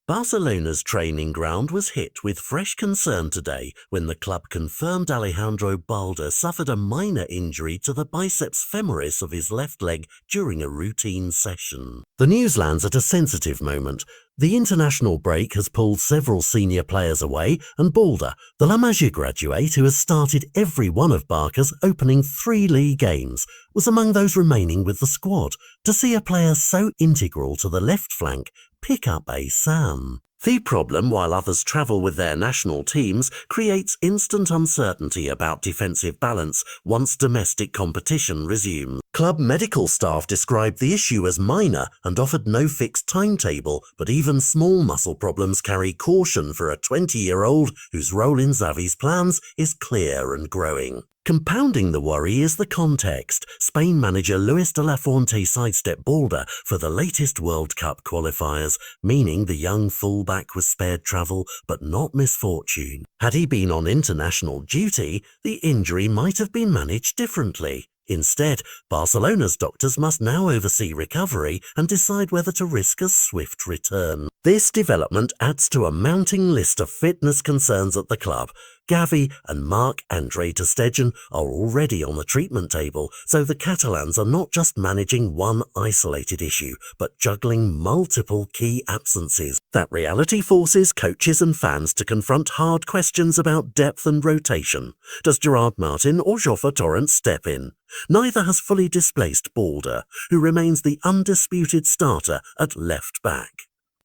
Barcelona's training ground was hit with fresh concern today when the club confirmed Alejandro Balde suffered a minor injury to the biceps femoris of his left leg during a routine session. The news lands at a sensitive moment. The international break has pulled several senior players away, and Balde, the La Masia graduate who has started every one of Barca's opening 3 league games, was among those remaining with the squad. To see a player so integral to the left flank pick up a Sam. The problem, while others travel with their national teams, creates instant uncertainty about defensive balance once domestic competition resumes. Club medical staff described the issue as minor and offered no fixed timetable, but even small muscle problems carry caution for a 20-year-old whose role in Xavi's plans is clear and growing. Compounding the worry is the context. Spain manager Luis de la Fuente sidestepped Balde for the latest World Cup qualifiers, meaning the young fullback was spared travel but not misfortune. Had he been on international duty, the injury might have been managed differently. Instead, Barcelona's doctors must now oversee recovery and decide whether to risk a swift return. This development adds to a mounting list of fitness concerns at the club. Gavi and Marc-Andre Ter Stegen are already on the treatment table, so the Catalans are not just managing one isolated issue, but juggling multiple key absences. That reality forces coaches and fans to confront hard questions about depth and rotation. Does Gerard Martin or Joffre Torrent step in? Neither has fully displaced Balde, who remains the undisputed starter at left back.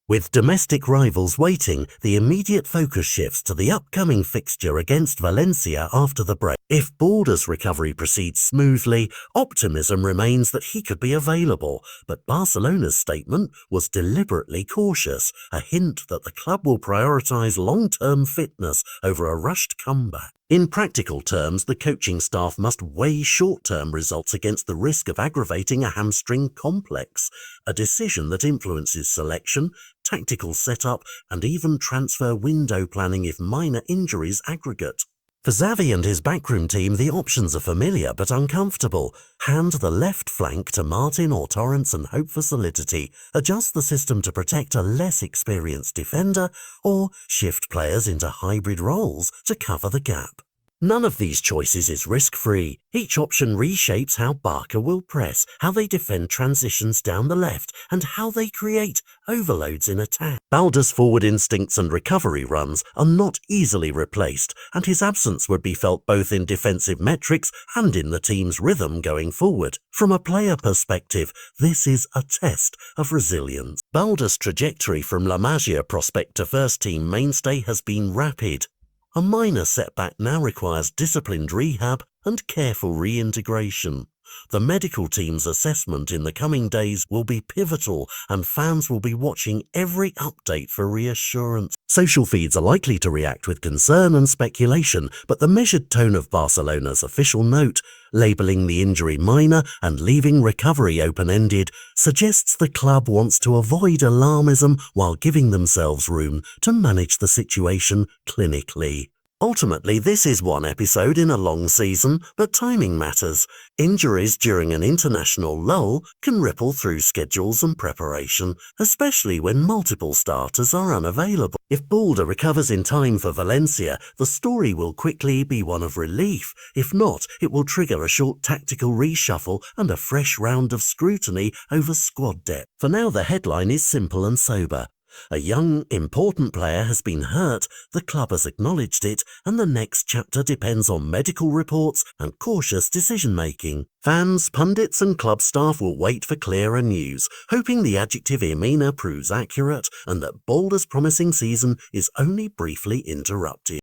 With domestic rivals waiting, the immediate focus shifts to the upcoming fixture against Valencia after the break. If Balde's recovery proceeds smoothly, optimism remains that he could be available, but Barcelona's statement was deliberately cautious, a hint that the club will prioritise long-term fitness over a rushed comeback. In practical terms, the coaching staff must weigh short-term results against the risk of aggravating a hamstring complex, a decision that influences selection, tactical setup, and even transfer window planning if minor injuries aggregate. For Xavi and his backroom team, the options are familiar but uncomfortable. Hand the left flank to Martin or Torrents and hope for solidity, adjust the system to protect a less experienced defender, or shift players into hybrid roles to cover the gap. None of these choices is risk-free. Each option reshapes how Barca will press, how they defend transitions down the left, and how they create overloads in attack. Balde's forward instincts and recovery runs are not easily replaced, and his absence would be felt both in defensive metrics and in the team's rhythm going forward. From a player perspective, this is a test of resilience. Balde's trajectory from La Masia prospect to first-team mainstay has been rapid. A minor setback now requires disciplined rehab and careful reintegration. The medical team's assessment in the coming days will be pivotal, and fans will be watching every update for reassurance. Social feeds are likely to react with concern and speculation, but the measured tone of Barcelona's official note, labelling the injury minor and leaving recovery open-ended, suggests the club wants to avoid alarmism while giving themselves room to manage the situation clinically. Ultimately, this is one episode in a long season, but timing matters. Injuries during an international lull can ripple through schedules and preparation, especially when multiple starters are unavailable. If Balde recovers in time for Valencia, the story will quickly be one of relief. If not, it will trigger a short tactical reshuffle and a fresh round of scrutiny over squad depth. For now, the headline is simple and sober. A young, important player has been hurt, the club has acknowledged it, and the next chapter depends on medical reports and cautious decision-making. Fans, pundits and club staff will wait for clearer news, hoping the adjective Emina proves accurate and that Balde's promising season is only briefly interrupted.